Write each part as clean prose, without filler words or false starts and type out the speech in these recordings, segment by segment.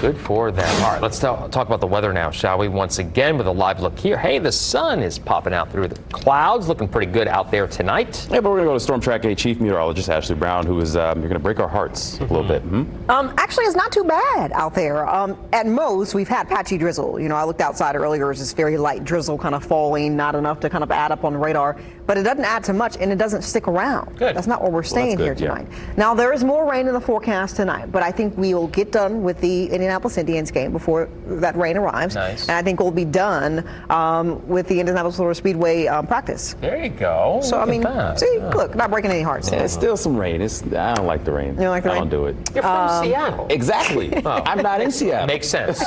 Good for them. All right, let's talk about the weather now, shall we? Once again, with a live look here. Hey, the sun is popping out through the clouds, looking pretty good out there tonight. Yeah, but we're going to go to Storm Track A Chief Meteorologist Ashley Brown, who is you're going to break our hearts a little bit. Actually, it's not too bad out there. At most, we've had patchy drizzle. You know, I looked outside earlier. It's this very light drizzle kind of falling, not enough to kind of add up on the radar. But it doesn't add too much, and it doesn't stick around. Good. That's not what we're staying here tonight. Yeah. Now, there is more rain in the forecast tonight, but I think we will get done with the Indianapolis Indians game before that rain arrives. Nice. And I think we'll be done with the Indianapolis Motor Speedway practice. There you go. So, I mean, see, look, not breaking any hearts. Yeah, it's still some rain. I don't like the rain. You don't like the rain? I don't do it. You're from Seattle. Exactly. I'm not in Seattle. Makes sense.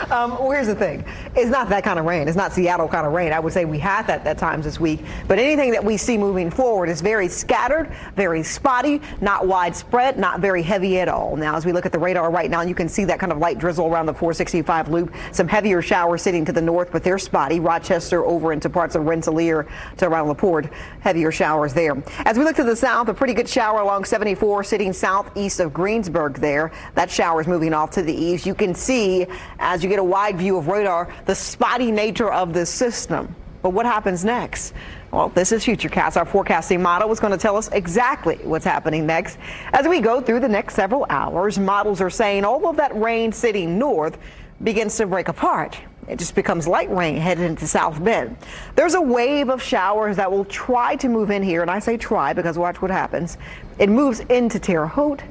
Well, here's the thing. It's not that kind of rain. It's not Seattle kind of rain. I would say we had that at times this week. But anything that we see moving forward is very scattered, very spotty, not widespread, not very heavy at all. Now, as we look at the radar right now, you can see that kind of light drizzle around the 465 loop. Some heavier showers sitting to the north, but they're spotty. Rochester over into parts of Rensselaer to around LaPorte. Heavier showers there. As we look to the south, a pretty good shower along 74 sitting southeast of Greensburg there. That shower is moving off to the east. You can see, as you get a wide view of radar, the spotty nature of this system. But what happens next? Well, this is Futurecast. Our forecasting model is going to tell us exactly what's happening next. As we go through the next several hours, models are saying all of that rain sitting north begins to break apart. It just becomes light rain headed into South Bend. There's a wave of showers that will try to move in here, and I say try because watch what happens. It moves into Terre Haute,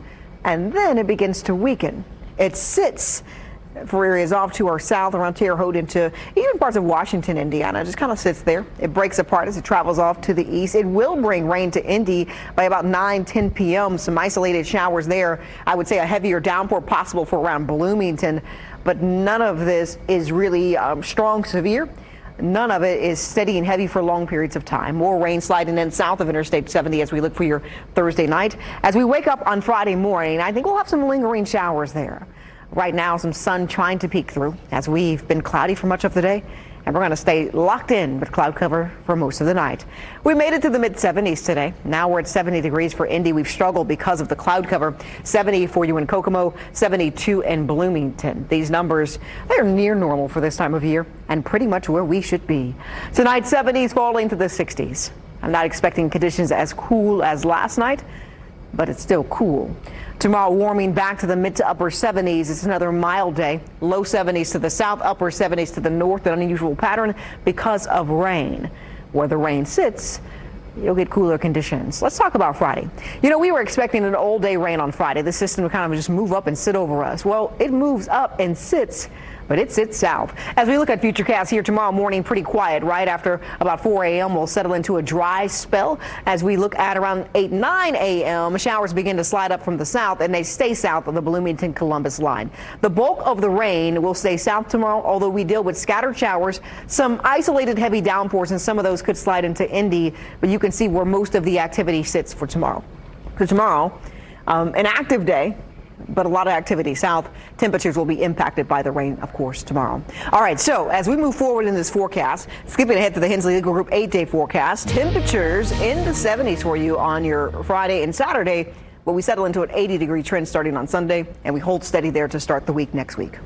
and then it begins to weaken. It sits for areas off to our south around Terre Haute into even parts of Washington, Indiana. It just kind of sits there. It breaks apart as it travels off to the east. It will bring rain to Indy by about 9-10 p.m. Some isolated showers there. I would say a heavier downpour possible for around Bloomington, but none of this is really strong, severe. None of it is steady and heavy for long periods of time. More rain sliding in south of Interstate 70 as we look for your Thursday night. As we wake up on Friday morning, I think we'll have some lingering showers there. Right now, some sun trying to peek through as we've been cloudy for much of the day, and we're going to stay locked in with cloud cover for most of the night. We made it to the mid-70s today. Now we're at 70 degrees for Indy. We've struggled because of the cloud cover. 70 for you in Kokomo, 72 in Bloomington. These numbers, they're near normal for this time of year and pretty much where we should be. Tonight, 70s falling to the 60s. I'm not expecting conditions as cool as last night, but it's still cool. Tomorrow, warming back to the mid to upper 70s. It's another mild day. Low 70s to the south, upper 70s to the north. An unusual pattern because of rain. Where the rain sits, you'll get cooler conditions. Let's talk about Friday. You know, we were expecting an all-day rain on Friday. The system would kind of just move up and sit over us. Well, it moves up and sits, but it sits south. As we look at Futurecast here tomorrow morning, pretty quiet. Right after about 4 a.m., we'll settle into a dry spell. As we look at around 8-9 a.m., showers begin to slide up from the south, and they stay south of the Bloomington-Columbus line. The bulk of the rain will stay south tomorrow, although we deal with scattered showers, some isolated heavy downpours, and some of those could slide into Indy, but you can see where most of the activity sits for tomorrow. For tomorrow, an active day, but a lot of activity south. Temperatures will be impacted by the rain, of course, tomorrow. All right, so as we move forward in this forecast, skipping ahead to the Hensley Legal Group 8-day forecast, temperatures in the 70s for you on your Friday and Saturday, but we settle into an 80-degree trend starting on Sunday, and we hold steady there to start the week next week.